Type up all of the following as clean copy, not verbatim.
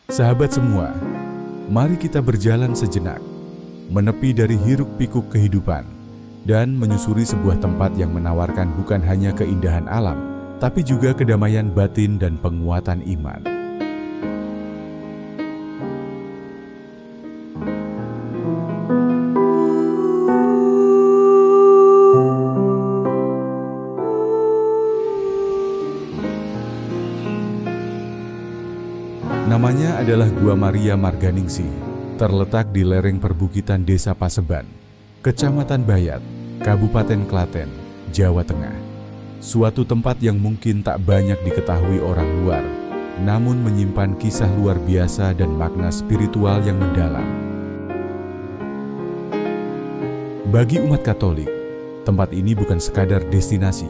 Sahabat semua, mari kita berjalan sejenak, menepi dari hiruk-pikuk kehidupan, dan menyusuri sebuah tempat yang menawarkan bukan hanya keindahan alam, tapi juga kedamaian batin dan penguatan iman. Namanya adalah Gua Maria Marganingsih, terletak di lereng perbukitan Desa Paseban, Kecamatan Bayat, Kabupaten Klaten, Jawa Tengah. Suatu tempat yang mungkin tak banyak diketahui orang luar, namun menyimpan kisah luar biasa dan makna spiritual yang mendalam. Bagi umat Katolik, tempat ini bukan sekadar destinasi,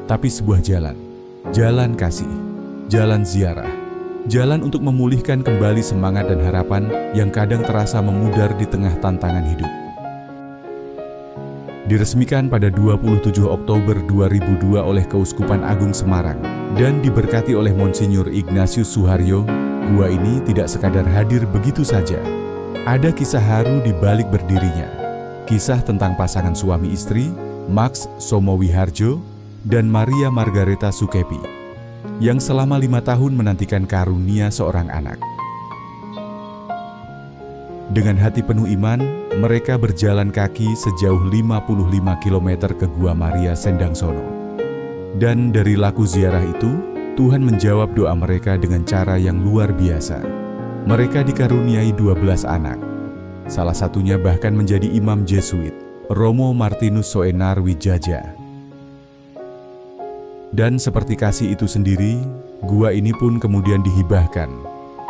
tapi sebuah jalan kasih, jalan ziarah, jalan untuk memulihkan kembali semangat dan harapan yang kadang terasa memudar di tengah tantangan hidup. Diresmikan pada 27 Oktober 2002 oleh Keuskupan Agung Semarang dan diberkati oleh Monsinyur Ignatius Suharyo, gua ini tidak sekadar hadir begitu saja. Ada kisah haru di balik berdirinya. Kisah tentang pasangan suami istri, Max Somowiharjo dan Maria Margareta Sukepi, yang selama 5 tahun menantikan karunia seorang anak. Dengan hati penuh iman, mereka berjalan kaki sejauh 55 km ke Gua Maria Sendangsono. Dan dari laku ziarah itu, Tuhan menjawab doa mereka dengan cara yang luar biasa. Mereka dikaruniai 12 anak. Salah satunya bahkan menjadi imam Jesuit, Romo Martinus Soenar Wijaja. Dan seperti kasih itu sendiri, gua ini pun kemudian dihibahkan,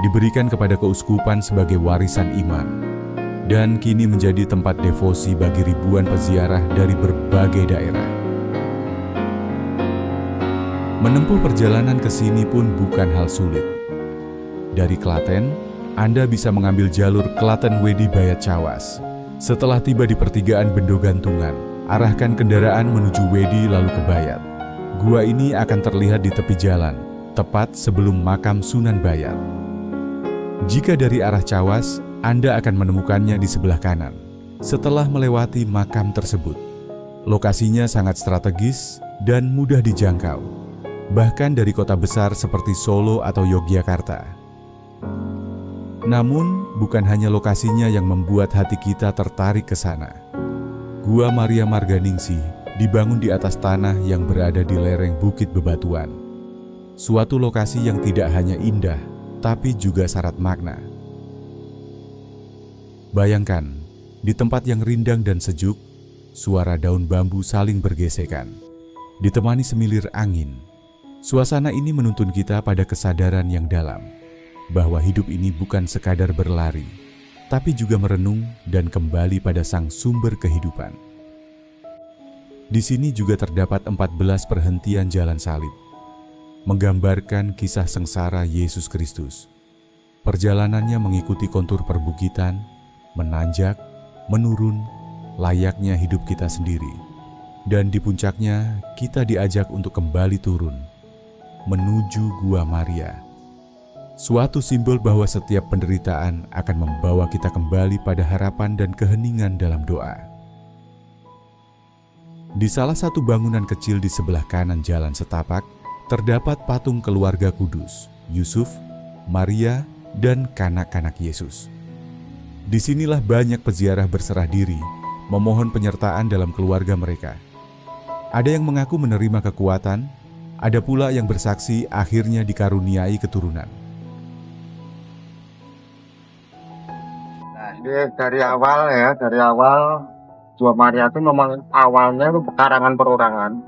diberikan kepada keuskupan sebagai warisan iman, dan kini menjadi tempat devosi bagi ribuan peziarah dari berbagai daerah. Menempuh perjalanan ke sini pun bukan hal sulit. Dari Klaten, Anda bisa mengambil jalur Klaten Wedi Bayat Cawas. Setelah tiba di pertigaan Bendo Gantungan, arahkan kendaraan menuju Wedi lalu ke Bayat. Gua ini akan terlihat di tepi jalan, tepat sebelum makam Sunan Bayat. Jika dari arah Cawas, Anda akan menemukannya di sebelah kanan, setelah melewati makam tersebut. Lokasinya sangat strategis dan mudah dijangkau, bahkan dari kota besar seperti Solo atau Yogyakarta. Namun, bukan hanya lokasinya yang membuat hati kita tertarik ke sana. Gua Maria Marganingsih dibangun di atas tanah yang berada di lereng Bukit Bebatuan. Suatu lokasi yang tidak hanya indah, tapi juga syarat makna. Bayangkan, di tempat yang rindang dan sejuk, suara daun bambu saling bergesekan, ditemani semilir angin. Suasana ini menuntun kita pada kesadaran yang dalam, bahwa hidup ini bukan sekadar berlari, tapi juga merenung dan kembali pada sang sumber kehidupan. Di sini juga terdapat 14 perhentian jalan salib, menggambarkan kisah sengsara Yesus Kristus. Perjalanannya mengikuti kontur perbukitan, menanjak, menurun, layaknya hidup kita sendiri. Dan di puncaknya, kita diajak untuk kembali turun, menuju Gua Maria. Suatu simbol bahwa setiap penderitaan akan membawa kita kembali pada harapan dan keheningan dalam doa. Di salah satu bangunan kecil di sebelah kanan jalan setapak, terdapat patung keluarga kudus, Yusuf, Maria, dan kanak-kanak Yesus. Disinilah banyak peziarah berserah diri, memohon penyertaan dalam keluarga mereka. Ada yang mengaku menerima kekuatan, ada pula yang bersaksi akhirnya dikaruniai keturunan. Nah, ini dari awal Gua Maria itu memang awalnya itu karangan perorangan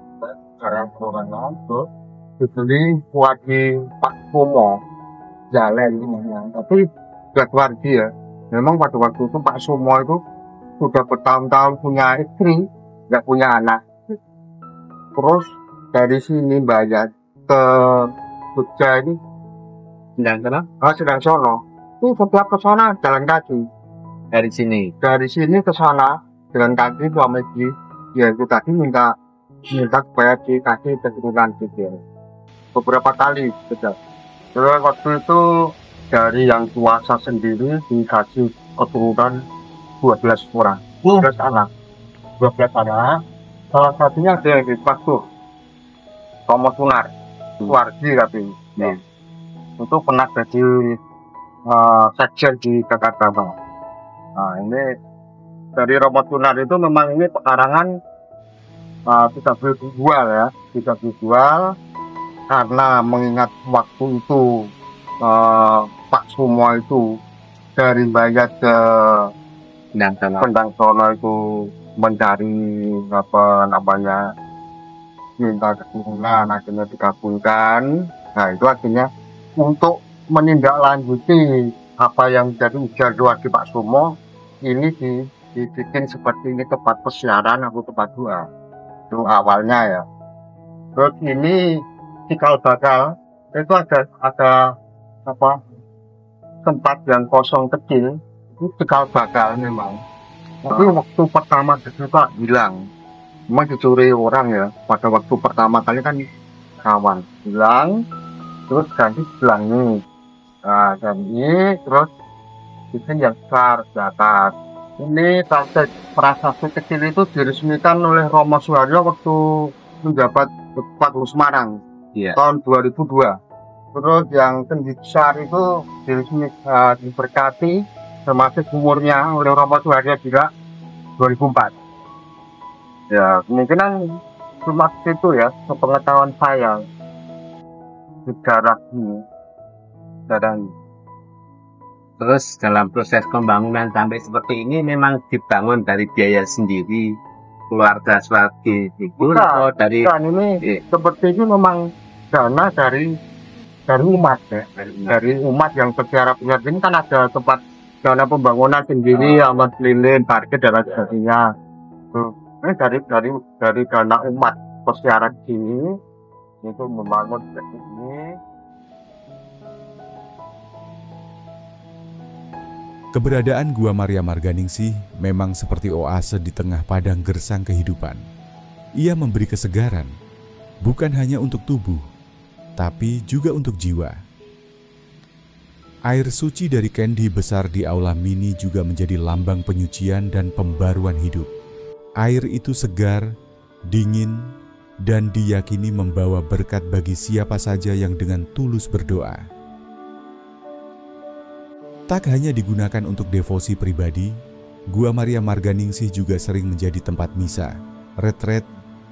tuh dibeli wadi Pak Sumo Jalen namanya. Tapi gak wargi ya. Memang pada waktu itu Pak Sumo itu sudah bertahun-tahun punya istri, gak punya anak. Terus dari sini Bayat ke Jogja ini Sendangsono. Itu setiap ke sana jalan kaki. Dari sini ke sana jalan kaki suami istri, ya itu tadi minta supaya dikasih keturunan gitu. Beberapa kali sudah. Terus waktu itu dari yang kuasa sendiri dikasih keturunan 12 orang. 12 anak. 12 anak. Salah satunya ada yang di Pastur. Romo Sunar. Wargi tapi. Ya. Itu pernah jadi sekjen di Kakadama. Nah ini dari Romo Sunar itu memang ini pekarangan tidak boleh dijual ya. Tidak dijual karena mengingat waktu itu Pak Sumo itu dari Bayat ke Pendangsono itu mencari apa namanya minta keturunan, akhirnya dikabulkan. Nah itu akhirnya untuk menindaklanjuti apa yang jadi jadwal di Pak Sumo ini dibikin seperti ini tempat persiaran atau tempat doa itu awalnya ya. Terus ini cikal bakal itu ada apa tempat yang kosong kecil itu cikal bakal memang. Tapi waktu pertama kita hilang, memang dicuri orang ya. Pada waktu pertama kali kan kawan hilang, terus ganti hilang nih. Nah dan ini terus bikin yang besar zakat. Ini prasasti kecil itu diresmikan oleh Romo Suharyo waktu menjabat Pak Gubernur Semarang tahun 2002. Terus yang tinggi besar itu diberkati termasuk umurnya oleh Romo Suharyo juga 2004. Ya kemungkinan cuma itu ya sepengetahuan saya sejarah ini. Terus dalam proses pembangunan sampai seperti ini memang dibangun dari biaya sendiri keluarga Swargi itu atau dari ini seperti ini memang dana dari umat ya. Dari umat yang berharap ini kan ada tempat dana pembangunan sendiri, amat lilin, parkir dan sebagainya. Ini dari dana umat persiaran sini itu membangun ini. Keberadaan Gua Maria Marganingsih memang seperti oase di tengah padang gersang kehidupan. Ia memberi kesegaran, bukan hanya untuk tubuh, tapi juga untuk jiwa. Air suci dari kendi besar di aula mini juga menjadi lambang penyucian dan pembaruan hidup. Air itu segar, dingin, dan diyakini membawa berkat bagi siapa saja yang dengan tulus berdoa. Tak hanya digunakan untuk devosi pribadi, Gua Maria Marganingsih juga sering menjadi tempat misa, retret,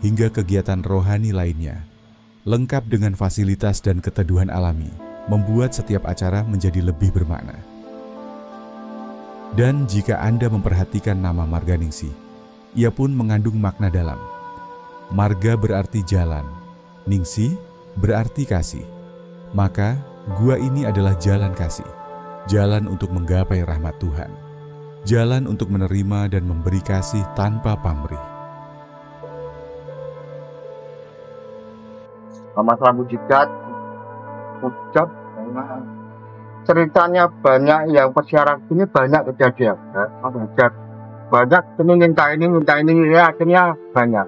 hingga kegiatan rohani lainnya. Lengkap dengan fasilitas dan keteduhan alami, membuat setiap acara menjadi lebih bermakna. Dan jika Anda memperhatikan nama Marganingsih, ia pun mengandung makna dalam. Marga berarti jalan, Ningsih berarti kasih. Maka, gua ini adalah jalan kasih. Jalan untuk menggapai rahmat Tuhan. Jalan untuk menerima dan memberi kasih tanpa pamrih. Masalah mujizat, ceritanya banyak yang persiaran ini banyak kejadian. Banyak ini minta ini ya, akhirnya banyak.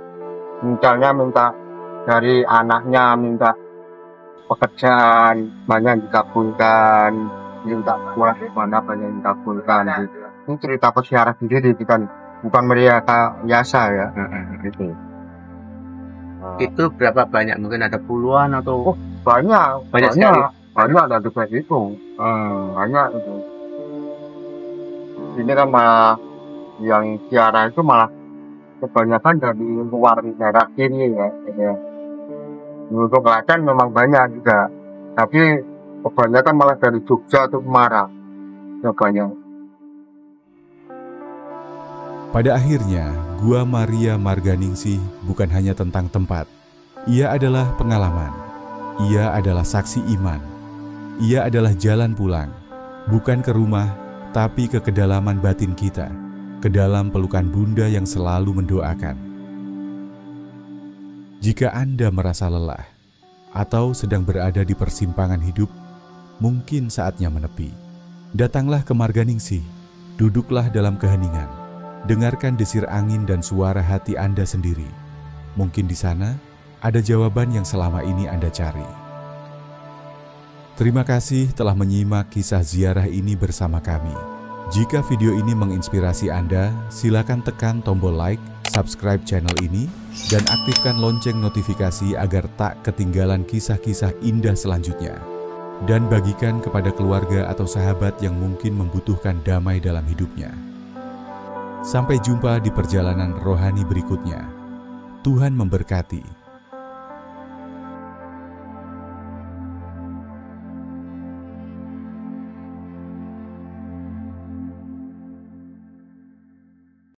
Misalnya minta dari anaknya, minta pekerjaan, banyak dikabulkan. Minta pulang mana banyak yang dikabulkan gitu. Ini cerita persiaran sendiri bukan mereka biasa ya gitu. Itu berapa banyak? Mungkin ada puluhan atau banyak ada juga itu banyak itu. Ini kan malah yang siara itu malah kebanyakan dari luar daerah sini ya gitu. Untuk Klaten memang banyak juga, tapi kebanyakan malah dari Jogja atau Semarang ya banyak. Pada akhirnya, Gua Maria Marganingsih bukan hanya tentang tempat. Ia adalah pengalaman. Ia adalah saksi iman. Ia adalah jalan pulang, bukan ke rumah, tapi ke kedalaman batin kita, ke dalam pelukan Bunda yang selalu mendoakan. Jika Anda merasa lelah atau sedang berada di persimpangan hidup, mungkin saatnya menepi. Datanglah ke Marganingsih, duduklah dalam keheningan, dengarkan desir angin dan suara hati Anda sendiri. Mungkin di sana ada jawaban yang selama ini Anda cari. Terima kasih telah menyimak kisah ziarah ini bersama kami. Jika video ini menginspirasi Anda, silakan tekan tombol like, subscribe channel ini, dan aktifkan lonceng notifikasi agar tak ketinggalan kisah-kisah indah selanjutnya. Dan bagikan kepada keluarga atau sahabat yang mungkin membutuhkan damai dalam hidupnya. Sampai jumpa di perjalanan rohani berikutnya. Tuhan memberkati.